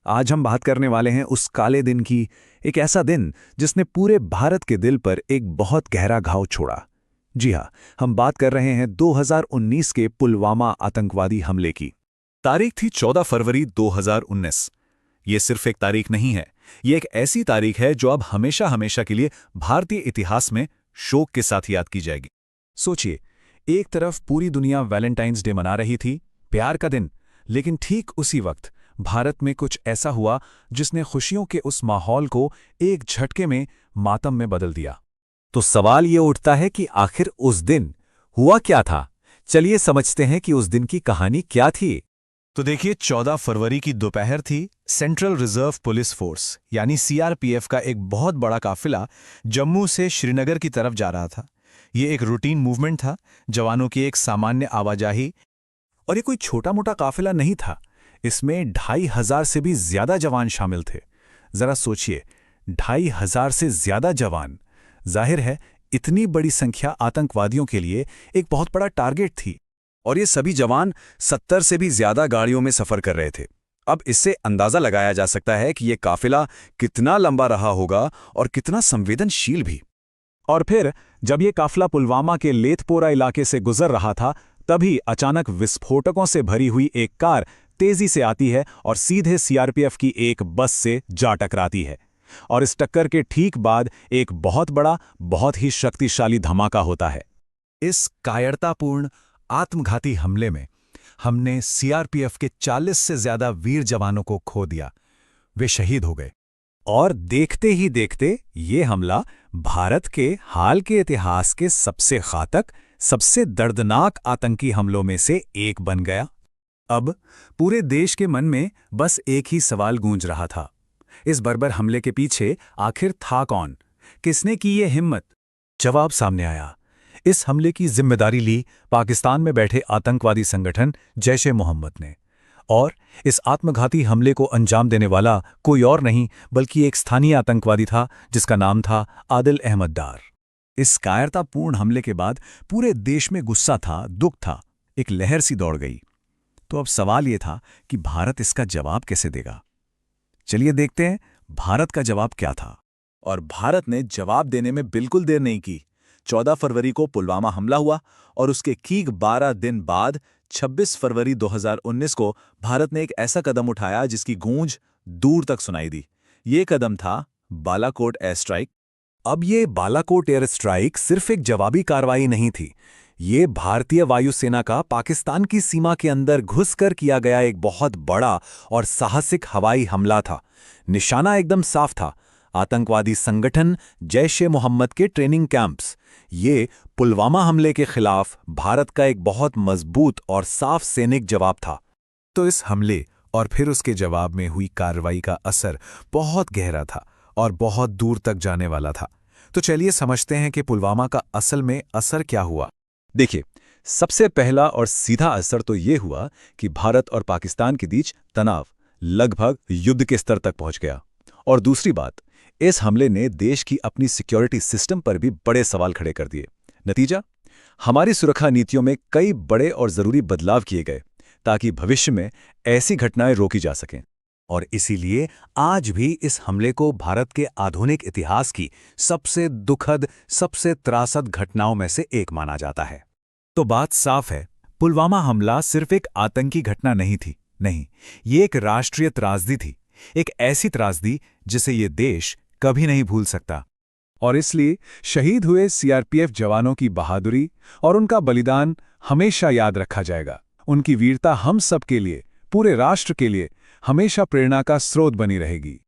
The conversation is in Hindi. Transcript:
आज हम बात करने वाले हैं उस काले दिन की, एक ऐसा दिन जिसने पूरे भारत के दिल पर एक बहुत गहरा घाव छोड़ा। जी हाँ, हम बात कर रहे हैं 2019 के पुलवामा आतंकवादी हमले की। तारीख थी 14 फरवरी 2019। ये सिर्फ एक तारीख नहीं है, ये एक ऐसी तारीख है जो अब हमेशा हमेशा के लिए भारतीय इतिहास में शोक के साथ याद की जाएगी। सोचिए, एक तरफ पूरी दुनिया वैलेंटाइंस डे मना रही थी, प्यार का दिन, लेकिन ठीक उसी वक्त भारत में कुछ ऐसा हुआ जिसने खुशियों के उस माहौल को एक झटके में मातम में बदल दिया। तो सवाल ये उठता है कि आखिर उस दिन हुआ क्या था। चलिए समझते हैं कि उस दिन की कहानी क्या थी। तो देखिए, 14 फरवरी की दोपहर थी। सेंट्रल रिजर्व पुलिस फोर्स यानी सीआरपीएफ का एक बहुत बड़ा काफिला जम्मू से श्रीनगर की तरफ जा रहा था। ये एक रूटीन मूवमेंट था, जवानों की एक सामान्य आवाजाही। और ये कोई छोटा मोटा काफिला नहीं था, इसमें 2500 से भी ज्यादा जवान शामिल थे। जरा सोचिए, 2500 से ज्यादा जवान। जाहिर है, इतनी बड़ी संख्या आतंकवादियों के लिए एक बहुत बड़ा टारगेट थी। और ये सभी जवान 70 से भी ज्यादा गाड़ियों में सफर कर रहे थे। अब इससे अंदाजा लगाया जा सकता है कि ये काफिला कितना लंबा रहा होगा और कितना संवेदनशील भी। और फिर जब ये काफिला पुलवामा के लेथपोरा इलाके से गुजर रहा था, तभी अचानक विस्फोटकों से भरी हुई एक कार तेजी से आती है और सीधे सीआरपीएफ की एक बस से जा टकराती है। और इस टक्कर के ठीक बाद एक बहुत बड़ा, बहुत ही शक्तिशाली धमाका होता है। इस कायरतापूर्ण आत्मघाती हमले में हमने सीआरपीएफ के 40 से ज्यादा वीर जवानों को खो दिया। वे शहीद हो गए। और देखते ही देखते ये हमला भारत के हाल के इतिहास के सबसे घातक, सबसे दर्दनाक आतंकी हमलों में से एक बन गया। अब पूरे देश के मन में बस एक ही सवाल गूंज रहा था, इस बर्बर हमले के पीछे आखिर था कौन? किसने की ये हिम्मत? जवाब सामने आया। इस हमले की जिम्मेदारी ली पाकिस्तान में बैठे आतंकवादी संगठन जैश-ए-मोहम्मद ने। और इस आत्मघाती हमले को अंजाम देने वाला कोई और नहीं बल्कि एक स्थानीय आतंकवादी था जिसका नाम था आदिल अहमद डार। इस कायरतापूर्ण हमले के बाद पूरे देश में गुस्सा था, दुख था, एक लहर सी दौड़ गई। तो अब सवाल ये था कि भारत इसका जवाब कैसे देगा। चलिए देखते हैं भारत का जवाब क्या था। और भारत ने जवाब देने में बिल्कुल देर नहीं की। 14 फरवरी को पुलवामा हमला हुआ और उसके ठीक 12 दिन बाद 26 फरवरी 2019 को भारत ने एक ऐसा कदम उठाया जिसकी गूंज दूर तक सुनाई दी। ये कदम था बालाकोट एयर स्ट्राइक। अब ये बालाकोट एयर स्ट्राइक सिर्फ एक जवाबी कार्रवाई नहीं थी, ये भारतीय वायुसेना का पाकिस्तान की सीमा के अंदर घुसकर किया गया एक बहुत बड़ा और साहसिक हवाई हमला था। निशाना एकदम साफ था, आतंकवादी संगठन जैश-ए-मोहम्मद के ट्रेनिंग कैंप्स। ये पुलवामा हमले के खिलाफ भारत का एक बहुत मजबूत और साफ सैनिक जवाब था। तो इस हमले और फिर उसके जवाब में हुई कार्रवाई का असर बहुत गहरा था और बहुत दूर तक जाने वाला था। तो चलिए समझते हैं कि पुलवामा का असल में असर क्या हुआ। देखिए, सबसे पहला और सीधा असर तो ये हुआ कि भारत और पाकिस्तान के बीच तनाव लगभग युद्ध के स्तर तक पहुंच गया। और दूसरी बात, इस हमले ने देश की अपनी सिक्योरिटी सिस्टम पर भी बड़े सवाल खड़े कर दिए। नतीजा, हमारी सुरक्षा नीतियों में कई बड़े और जरूरी बदलाव किए गए ताकि भविष्य में ऐसी घटनाएं रोकी जा सकें। और इसीलिए आज भी इस हमले को भारत के आधुनिक इतिहास की सबसे दुखद, सबसे त्रासद घटनाओं में से एक माना जाता है। तो बात साफ है, पुलवामा हमला सिर्फ एक आतंकी घटना नहीं थी। नहीं, ये एक राष्ट्रीय त्रासदी थी, एक ऐसी त्रासदी जिसे ये देश कभी नहीं भूल सकता। और इसलिए शहीद हुए सीआरपीएफ जवानों की बहादुरी और उनका बलिदान हमेशा याद रखा जाएगा। उनकी वीरता हम सब के लिए, पूरे राष्ट्र के लिए हमेशा प्रेरणा का स्रोत बनी रहेगी।